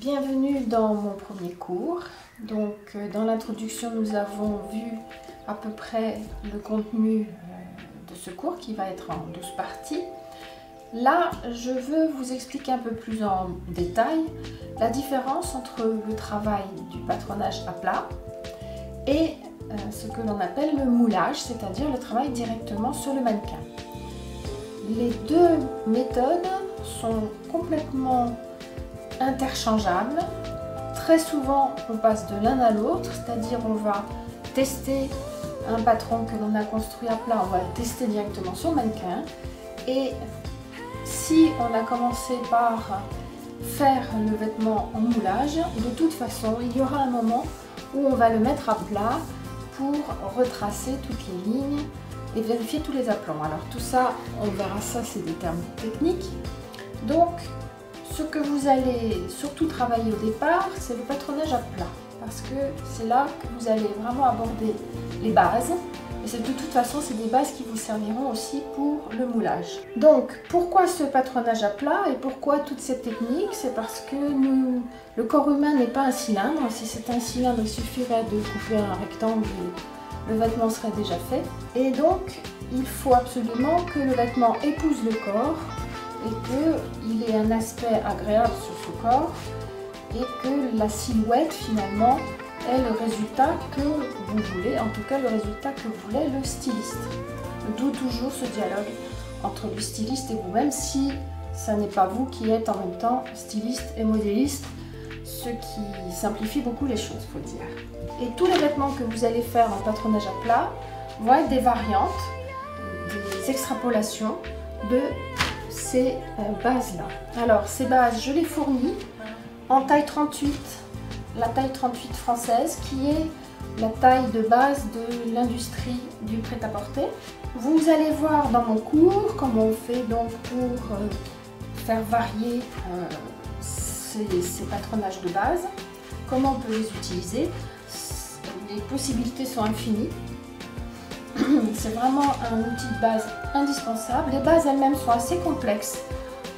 Bienvenue dans mon premier cours. Donc, dans l'introduction, nous avons vu à peu près le contenu de ce cours qui va être en 12 parties. Là, je veux vous expliquer un peu plus en détail la différence entre le travail du patronage à plat et ce que l'on appelle le moulage, c'est-à-dire le travail directement sur le mannequin. Les deux méthodes sont complètement interchangeables. Très souvent, on passe de l'un à l'autre, c'est-à-dire on va tester un patron que l'on a construit à plat, on va le tester directement sur le mannequin. Et si on a commencé par faire le vêtement en moulage, de toute façon, il y aura un moment où on va le mettre à plat pour retracer toutes les lignes et vérifier tous les aplombs. Alors tout ça, on verra ça, c'est des termes techniques. Donc, ce que vous allez surtout travailler au départ, c'est le patronage à plat, parce que c'est là que vous allez vraiment aborder les bases. Et de toute façon, c'est des bases qui vous serviront aussi pour le moulage. Donc, pourquoi ce patronage à plat et pourquoi toute cette technique? C'est parce que le corps humain n'est pas un cylindre. Si c'était un cylindre, il suffirait de couper un rectangle et le vêtement serait déjà fait. Et donc, il faut absolument que le vêtement épouse le corps et qu'il ait un aspect agréable sur ce corps et que la silhouette finalement est le résultat que vous voulez, en tout cas le résultat que voulait le styliste. D'où toujours ce dialogue entre le styliste et vous-même si ça n'est pas vous qui êtes en même temps styliste et modéliste, ce qui simplifie beaucoup les choses, faut dire. Et tous les vêtements que vous allez faire en patronage à plat vont être des variantes, des extrapolations de ces bases-là. Alors ces bases, je les fournis en taille 38, la taille 38 française qui est la taille de base de l'industrie du prêt-à-porter. Vous allez voir dans mon cours comment on fait donc pour faire varier ces patronages de base, comment on peut les utiliser. Les possibilités sont infinies. C'est vraiment un outil de base indispensable. Les bases elles-mêmes sont assez complexes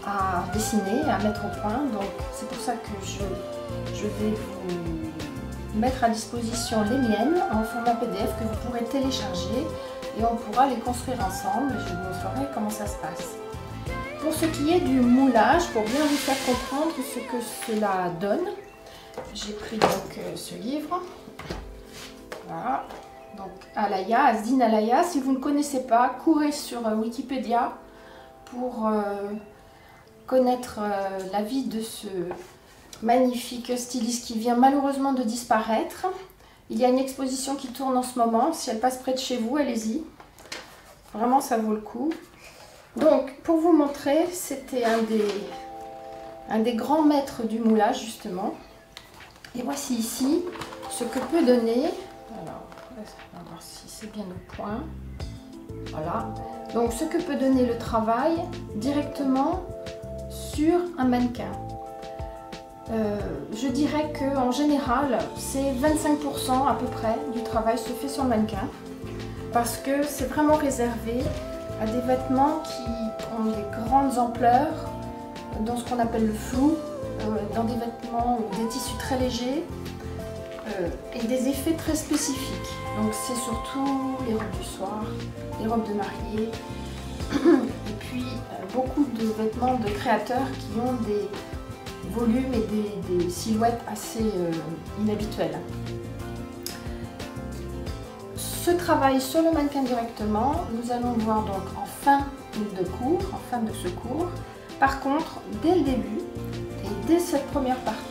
à dessiner, à mettre au point, donc c'est pour ça que je vais vous mettre à disposition les miennes en format PDF que vous pourrez télécharger et on pourra les construire ensemble et je vous montrerai comment ça se passe. Pour ce qui est du moulage, pour bien vous faire comprendre ce que cela donne, j'ai pris donc ce livre. Voilà. Donc Alaya, Asdine Alaya, si vous ne connaissez pas, courez sur Wikipédia pour connaître la vie de ce magnifique styliste qui vient malheureusement de disparaître. Il y a une exposition qui tourne en ce moment, si elle passe près de chez vous, allez-y. Vraiment, ça vaut le coup. Donc, pour vous montrer, c'était un des grands maîtres du moulage, justement. Et voici ici ce que peut donner... Alors, on va voir si c'est bien au point. Voilà. Donc, ce que peut donner le travail directement sur un mannequin. Je dirais qu'en général, c'est 25% à peu près du travail se fait sur le mannequin. Parce que c'est vraiment réservé à des vêtements qui ont des grandes ampleurs, dans ce qu'on appelle le flou, dans des vêtements ou des tissus très légers. Et des effets très spécifiques. Donc c'est surtout les robes du soir, les robes de mariée, et puis beaucoup de vêtements de créateurs qui ont des volumes et des silhouettes assez inhabituelles. Ce travail sur le mannequin directement, nous allons le voir donc en fin de cours, en fin de ce cours. Par contre, dès le début et dès cette première partie,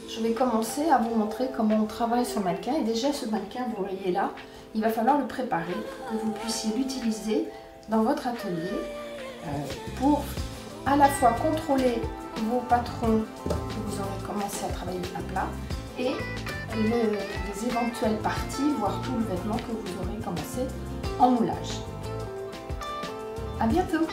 je vais commencer à vous montrer comment on travaille sur le mannequin. Et déjà, ce mannequin, vous voyez là, il va falloir le préparer pour que vous puissiez l'utiliser dans votre atelier pour à la fois contrôler vos patrons que vous aurez commencé à travailler à plat et les éventuelles parties, voire tout le vêtement que vous aurez commencé en moulage. À bientôt!